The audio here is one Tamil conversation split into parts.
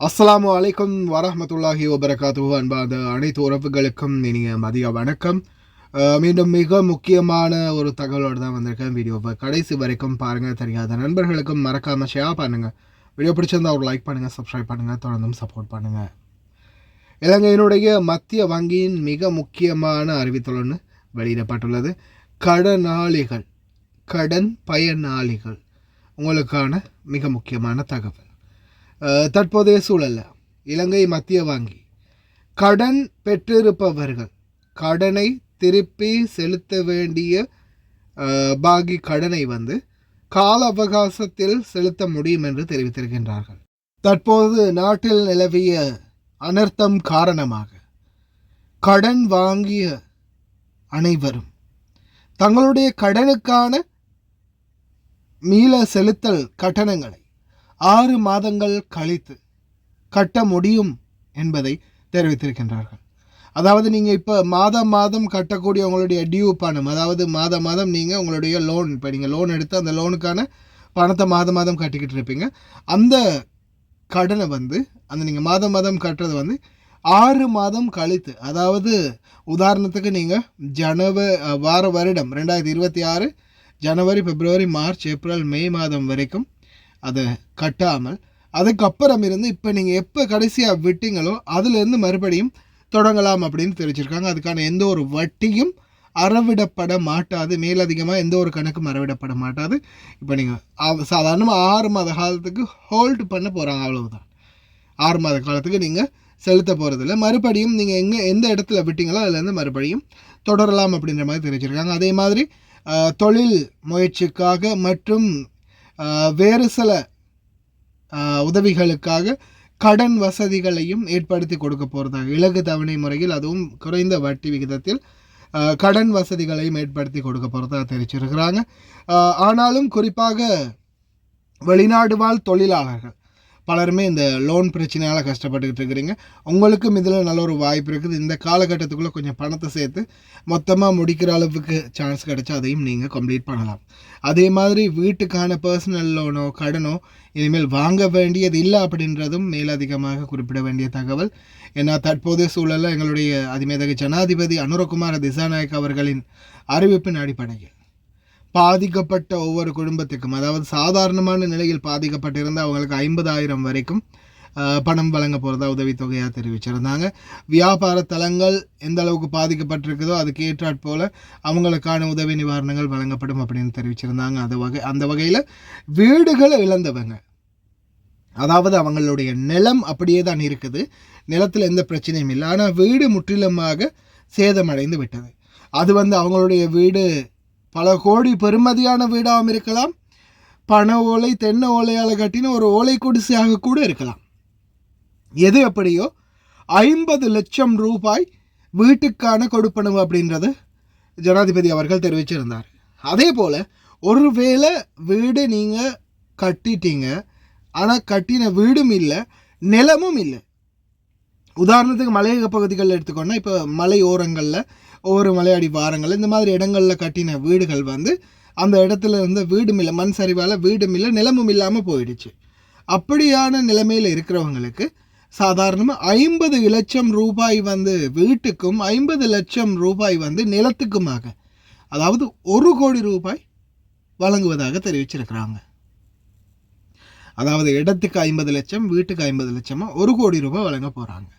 அஸ்ஸலாமு அலைக்கும் வரஹ்மத்துல்லாஹி வபரகாத்துஹு. அன்பான அனைத்து உறவுகளுக்கும் இனிய மதிய வணக்கம். மீண்டும் மிக முக்கியமான ஒரு தகவலோடு தான் வந்திருக்கேன். வீடியோவை கடைசி வரைக்கும் பாருங்கள். தெரியாத நண்பர்களுக்கும் மறக்காமல் ஷேர் பண்ணுங்கள். வீடியோ பிடிச்சிருந்தா ஒரு லைக் பண்ணுங்கள், சப்ஸ்கிரைப் பண்ணுங்கள், தொடர்ந்தும் சப்போர்ட் பண்ணுங்கள். இலங்கையினுடைய மத்திய வங்கியின் மிக முக்கியமான அறிவித்தல் ஒன்று வெளியிடப்பட்டுள்ளது. கடன் பயனாளிகள் உங்களுக்கான மிக முக்கியமான தகவல். தற்போதைய சூழலில் இலங்கை மத்திய வங்கி கடன் பெற்றிருப்பவர்கள் கடனை திருப்பி செலுத்த வேண்டிய பாகி கடனை கால அவகாசத்தில் செலுத்த முடியும் என்று தெரிவித்திருக்கின்றார்கள். தற்போது நாட்டில் நிலவிய அனர்த்தம் காரணமாக கடன் வாங்கிய அனைவரும் தங்களுடைய கடனுக்கான மீள செலுத்தல் கட்டணங்களை 6 மாதங்கள் கழித்து கட்ட முடியும் என்பதை தெரிவித்திருக்கின்றார்கள். அதாவது நீங்கள் இப்போ மாதம் கட்டக்கூடிய உங்களுடைய டியூ பணம், அதாவது மாதம் நீங்கள் உங்களுடைய லோன், இப்போ நீங்கள் லோன் எடுத்து அந்த லோனுக்கான பணத்தை மாதம் கட்டிக்கிட்டு இருப்பீங்க. அந்த கடனை அந்த நீங்கள் மாதம் கட்டுறது 6 மாதம் கழித்து, அதாவது உதாரணத்துக்கு நீங்கள் வருடம் 2026 ஜனவரி, பிப்ரவரி, மார்ச், ஏப்ரல், மே மாதம் வரைக்கும் அதை கட்டாமல் அதுக்கப்புறம் இருந்து இப்போ நீங்கள் எப்போ கடைசியாக விட்டீங்களோ அதிலிருந்து மறுபடியும் தொடங்கலாம் அப்படின்னு தெரிவிச்சிருக்காங்க. அதுக்கான எந்த ஒரு வட்டியும் அறவிடப்பட மாட்டாது, மேலதிகமாக எந்த ஒரு கணக்கும் அறவிடப்பட மாட்டாது. இப்போ நீங்கள் சாதாரணமாக 6 மாத காலத்துக்கு ஹோல்டு பண்ண போகிறாங்க, அவ்வளவுதான். 6 மாத காலத்துக்கு நீங்கள் செலுத்த போகிறதில்ல. மறுபடியும் நீங்கள் எந்த இடத்துல விட்டீங்களோ அதுலேருந்து மறுபடியும் தொடரலாம் அப்படின்ற மாதிரி தெரிவிச்சிருக்காங்க. அதே மாதிரி தொழில் முயற்சிக்காக மற்றும் வேறு சில உதவிகளுக்காக கடன் வசதிகளையும் ஏற்படுத்தி கொடுக்க போகிறதாக, இலகு தவணை முறையில் அதுவும் குறைந்த வட்டி விகிதத்தில் கடன் வசதிகளையும் ஏற்படுத்தி கொடுக்க போகிறதாக தெரிவிச்சிருக்கிறாங்க. ஆனாலும் குறிப்பாக வெளிநாடு வாழ் தொழிலாளர்கள் பலருமே இந்த லோன் பிரச்சனையால் கஷ்டப்பட்டுக்கிட்டு இருக்கிறீங்க. உங்களுக்கும் இதில் நல்ல ஒரு வாய்ப்பு இருக்குது. இந்த காலகட்டத்துக்குள்ளே கொஞ்சம் பணத்தை சேர்த்து மொத்தமாக முடிக்கிற அளவுக்கு சான்ஸ் கிடைச்சா அதையும் நீங்கள் கம்ப்ளீட் பண்ணலாம். அதே மாதிரி வீட்டுக்கான பர்சனல் லோனோ கடனோ இனிமேல் வாங்க வேண்டியது இல்லை அப்படின்றதும் மேலதிகமாக குறிப்பிட வேண்டிய தகவல். ஏன்னா தற்போதைய சூழலில் எங்களுடைய அதிமேதகு ஜனாதிபதி அனுரகுமார திசாநாயக் அவர்களின் அறிவிப்பின் அடிப்படையில் பாதிக்கப்பட்ட ஒவ்வொரு குடும்பத்துக்கும், அதாவது சாதாரணமான நிலையில் பாதிக்கப்பட்டிருந்தால் அவங்களுக்கு 50,000 வரைக்கும் பணம் வழங்க போகிறதா உதவித்தொகையாக தெரிவிச்சிருந்தாங்க. வியாபார தலங்கள் எந்த அளவுக்கு பாதிக்கப்பட்டிருக்குதோ அதுக்கு ஏற்றாற் போல் அவங்களுக்கான உதவி நிவாரணங்கள் வழங்கப்படும் அப்படின்னு தெரிவிச்சிருந்தாங்க. அந்த வகையில் வீடுகளை இழந்தவங்க, அதாவது அவங்களுடைய நிலம் அப்படியே தான் இருக்குது, நிலத்தில் எந்த பிரச்சனையும் இல்லை, ஆனால் வீடு முற்றிலுமாக சேதமடைந்து விட்டது. அது அவங்களுடைய வீடு பல கோடி பெறுமதியான வீடாகவும் இருக்கலாம், பனை ஓலை தென்னை ஓலையால் கட்டின ஒரு ஓலை குடிசையாக கூட இருக்கலாம். எது எப்படியோ 50 லட்சம் ரூபாய் வீட்டுக்கான கொடுப்பனவு அப்படின்றது ஜனாதிபதி அவர்கள் தெரிவிச்சிருந்தார். அதே போல் ஒருவேளை வீடு நீங்கள் கட்டிட்டீங்க, ஆனால் கட்டின வீடும் இல்லை நிலமும் இல்லை. உதாரணத்துக்கு மலையக பகுதிகளில் எடுத்துக்கோன்னா, இப்போ மலை ஓரங்களில் ஒவ்வொரு மலையடி வாரங்கள் இந்த மாதிரி இடங்களில் கட்டின வீடுகள் அந்த இடத்துல இருந்த வீடும் இல்லை, மண் சரிவால் வீடும் இல்லை, நிலமும் இல்லாமல் போயிடுச்சு. அப்படியான நிலைமையில் இருக்கிறவங்களுக்கு சாதாரணமாக 50 லட்சம் ரூபாய் வீட்டுக்கும் 50 லட்சம் ரூபாய் நிலத்துக்குமாக, அதாவது 1 கோடி ரூபாய் வழங்குவதாக தெரிவிச்சிருக்கிறாங்க. அதாவது இடத்துக்கு 50 லட்சம், வீட்டுக்கு 50 லட்சமாக 1 கோடி ரூபாய் வழங்க போகிறாங்க.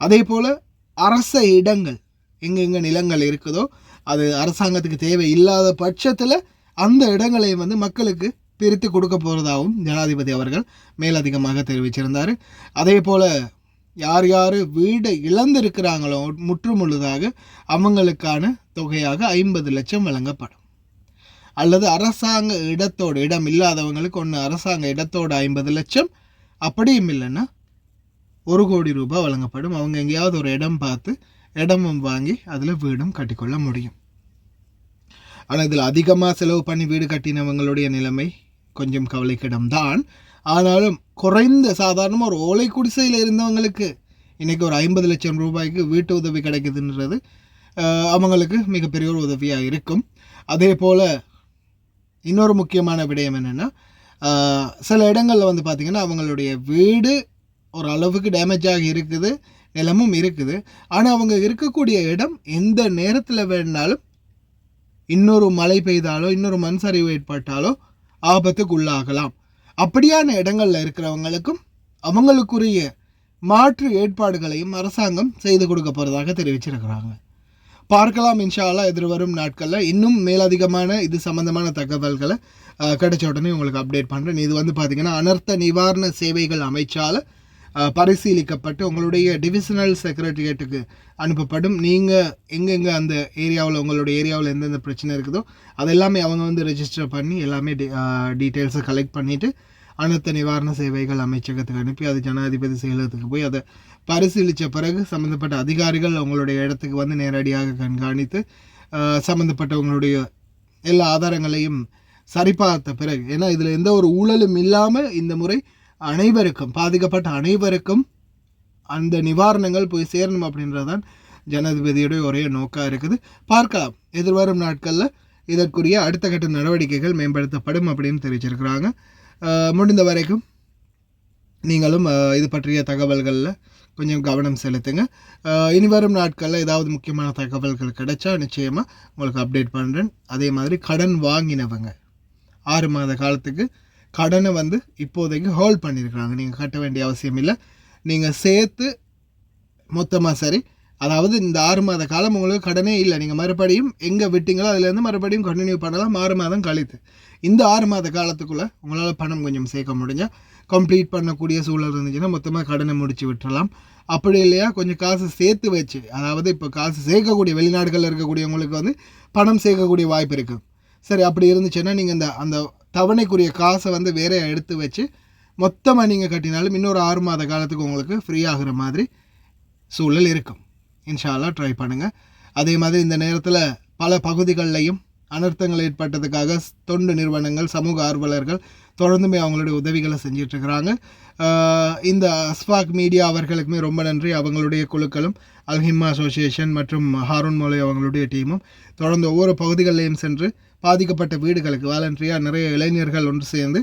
அதே போல் அரச இடங்கள் எங்கெங்கே நிலங்கள் இருக்குதோ அது அரசாங்கத்துக்கு தேவை இல்லாத பட்சத்தில் அந்த இடங்களை மக்களுக்கு பிரித்து கொடுக்க போகிறதாகவும் ஜனாதிபதி அவர்கள் மேலதிகமாக தெரிவிச்சிருந்தார். அதே போல் யார் யார் வீடை இழந்திருக்கிறாங்களோ முற்றுமுழுதாக அவங்களுக்கான தொகையாக 50 லட்சம் வழங்கப்படும். அல்லது அரசாங்க இடம் இல்லாதவங்களுக்கு அரசாங்க இடத்தோட 50 லட்சம், அப்படியும் இல்லைன்னா 1 கோடி ரூபாய் வழங்கப்படும். அவங்க எங்கேயாவது ஒரு இடம் பார்த்து இடமும் வாங்கி அதில் வீடும் கட்டிக்கொள்ள முடியும். ஆனால் இதில் அதிகமாக செலவு பண்ணி வீடு கட்டினவங்களுடைய நிலைமை கொஞ்சம் கவலைக்கிடம்தான். ஆனாலும் குறைந்த சாதாரணமாக ஒரு ஓலை குடிசையில் இருந்தவங்களுக்கு இன்றைக்கி ஒரு 50 லட்சம் ரூபாய்க்கு வீட்டு உதவி கிடைக்குதுன்றது அவங்களுக்கு மிகப்பெரிய ஒரு உதவியாக இருக்கும். அதே போல் இன்னொரு முக்கியமான விடயம் என்னென்னா, சில இடங்களில் பார்த்திங்கன்னா அவங்களுடைய வீடு ஒரு அளவுக்கு டேமேஜ் ஆகி இருக்குது, நிலமும் இருக்குது. ஆனால் அவங்க இருக்கக்கூடிய இடம் எந்த நேரத்தில் வேணாலும் இன்னொரு மழை பெய்தாலோ இன்னொரு மண் சரிவு ஏற்பட்டாலோ ஆபத்துக்கு உள்ளாகலாம். அப்படியான இடங்களில் இருக்கிறவங்களுக்கும் அவங்களுக்குரிய மாற்று ஏற்பாடுகளையும் அரசாங்கம் செய்து கொடுக்க போகிறதாக தெரிவிச்சிருக்கிறாங்க. பார்க்கலாம் இன்ஷா அல்லாஹ் எதிர்வரும் நாட்களில் இன்னும் மேலதிகமான இது சம்மந்தமான தகவல்களை கிடைச்ச உடனே உங்களுக்கு அப்டேட் பண்ணுறேன். இது வந்து பார்த்திங்கன்னா அனர்த்த நிவாரண சேவைகள் அமைச்சால் பரிசீலிக்கப்பட்டு உங்களுடைய டிவிஷனல் செக்ரட்டரியேட்டுக்கு அனுப்பப்படும். நீங்கள் எங்கெங்கே அந்த ஏரியாவில் உங்களுடைய ஏரியாவில் எந்தெந்த பிரச்சனை இருக்குதோ அதெல்லாமே அவங்க வந்து ரெஜிஸ்டர் பண்ணி எல்லாமே டீட்டெயில்ஸை கலெக்ட் பண்ணிவிட்டு அனர்த்த நிவாரண சேவைகள் அமைச்சகத்துக்கு அனுப்பி அது ஜனாதிபதி செயலகத்துக்கு போய் அதை பரிசீலித்த பிறகு சம்மந்தப்பட்ட அதிகாரிகள் அவங்களுடைய இடத்துக்கு வந்து நேரடியாக கண்காணித்து சம்மந்தப்பட்டவங்களுடைய எல்லா ஆதாரங்களையும் சரிபார்த்த பிறகு, ஏன்னா இதில் எந்த ஒரு ஊழலும் இல்லாமல் இந்த முறை அனைவருக்கும் பாதிக்கப்பட்ட அனைவருக்கும் அந்த நிவாரணங்கள் போய் சேரணும் அப்படின்றதான் ஜனாதிபதியுடைய ஒரே நோக்காக இருக்குது. பார்க்கலாம் எதிர்வரும் நாட்களில் இதற்குரிய அடுத்த கட்ட நடவடிக்கைகள் மேம்படுத்தப்படும் அப்படின்னு தெரிவிச்சிருக்கிறாங்க. முடிந்த வரைக்கும் நீங்களும் இது பற்றிய தகவல்களில் கொஞ்சம் கவனம் செலுத்துங்க. இனி வரும் நாட்களில் ஏதாவது முக்கியமான தகவல்கள் கிடைச்சா நிச்சயமாக உங்களுக்கு அப்டேட் பண்ணுறேன். அதே மாதிரி கடன் வாங்கினவங்க 6 மாத காலத்துக்கு கடனை வந்து இப்போதைக்கு ஹோல்ட் பண்ணியிருக்கிறாங்க. நீங்கள் கட்ட வேண்டிய அவசியம் இல்லை. நீங்கள் சேர்த்து மொத்தமாக சரி, அதாவது இந்த 6 மாத காலம் உங்களுக்கு கடனே இல்லை, நீங்கள் மறுபடியும் எங்கே விட்டீங்களோ அதுலேருந்து மறுபடியும் கண்டினியூ பண்ணலாம் 6 மாதம் கழித்து. இந்த 6 மாத காலத்துக்குள்ளே உங்களால் பணம் கொஞ்சம் சேர்க்க முடிஞ்சால் கம்ப்ளீட் பண்ணக்கூடிய சூழல் இருந்துச்சுன்னா மொத்தமாக கடனை முடித்து விட்டுறலாம். அப்படி இல்லையா கொஞ்சம் காசு சேர்த்து வச்சு, அதாவது இப்போ காசு சேர்க்கக்கூடிய வெளிநாடுகளில் இருக்கக்கூடியவங்களுக்கு வந்து பணம் சேர்க்கக்கூடிய வாய்ப்பு இருக்குது. சரி, அப்படி இருந்துச்சுன்னா நீங்கள் அந்த தவணைக்குரிய காசை வந்து வேற எடுத்து வச்சு மொத்தமாக நீங்கள் கட்டினாலும் இன்னொரு 6 மாத காலத்துக்கு உங்களுக்கு ஃப்ரீ ஆகிற மாதிரி சூழல் இருக்கும். இன்ஷா அல்லாஹ் ட்ரை பண்ணுங்கள். அதே மாதிரி இந்த நேரத்தில் பல பகுதிகளிலையும் அனர்த்தங்கள் ஏற்பட்டதுக்காக தொண்டு நிறுவனங்கள், சமூக ஆர்வலர்கள் தொடர்ந்துமே அவங்களுடைய உதவிகளை செஞ்சிட்ருக்கிறாங்க. இந்த அஸ்ஃபாக் மீடியா அவர்களுக்குமே ரொம்ப நன்றி. அவங்களுடைய குழுக்களும் அல்ஹிம்மா அசோசியேஷன் மற்றும் ஹாரூன் மோலை அவங்களுடைய டீமும் தொடர்ந்து ஒவ்வொரு பகுதிகளிலையும் சென்று பாதிக்கப்பட்ட வீடுகளுக்கு வாலண்டரியாக நிறைய இளைஞர்கள் ஒன்று சேர்ந்து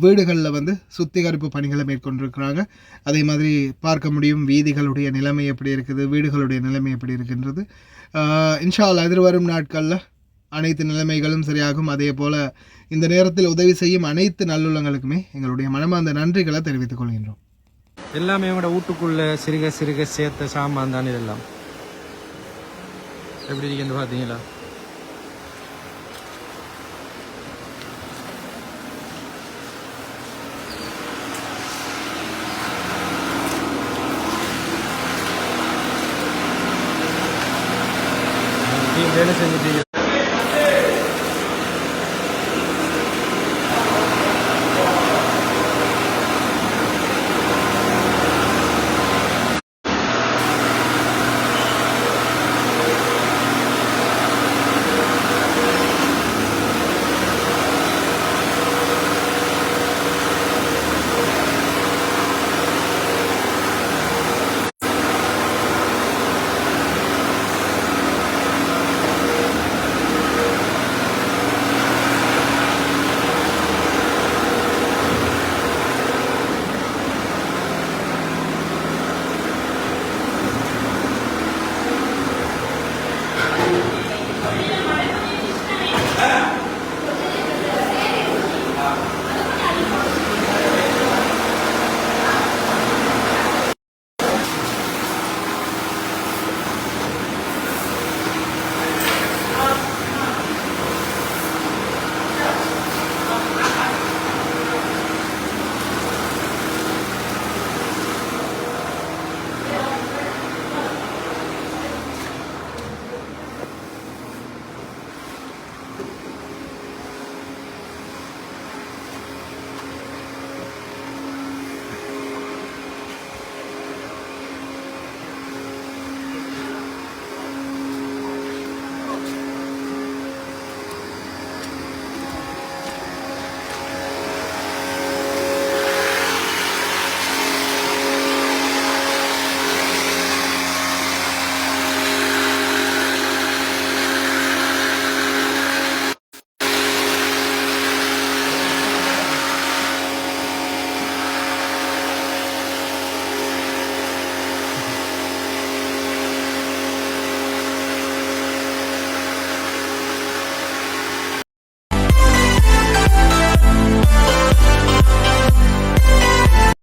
வீடுகளில் வந்து சுத்திகரிப்பு பணிகளை மேற்கொண்டிருக்கிறாங்க. அதே மாதிரி பார்க்க முடியும் வீதிகளுடைய நிலைமை எப்படி இருக்குது, வீடுகளுடைய நிலைமை எப்படி இருக்கின்றது. இன்ஷா அல்லாஹ் எதிர்வரும் நாட்களில் அனைத்து நிலைமைகளும் சரியாகும். அதே போல் இந்த நேரத்தில் உதவி செய்யும் அனைத்து நல்லுள்ளங்களுக்குமே எங்களுடைய மனமார்ந்த நன்றிகளை தெரிவித்துக் கொள்கின்றோம். எல்லாமே உங்களோட வீட்டுக்குள்ளே சிறுக சிறுக சேர்த்த சாமான் தான் இதெல்லாம். எப்படி இருக்குன்னு பார்த்தீங்களா? வேலை செஞ்சுட்டு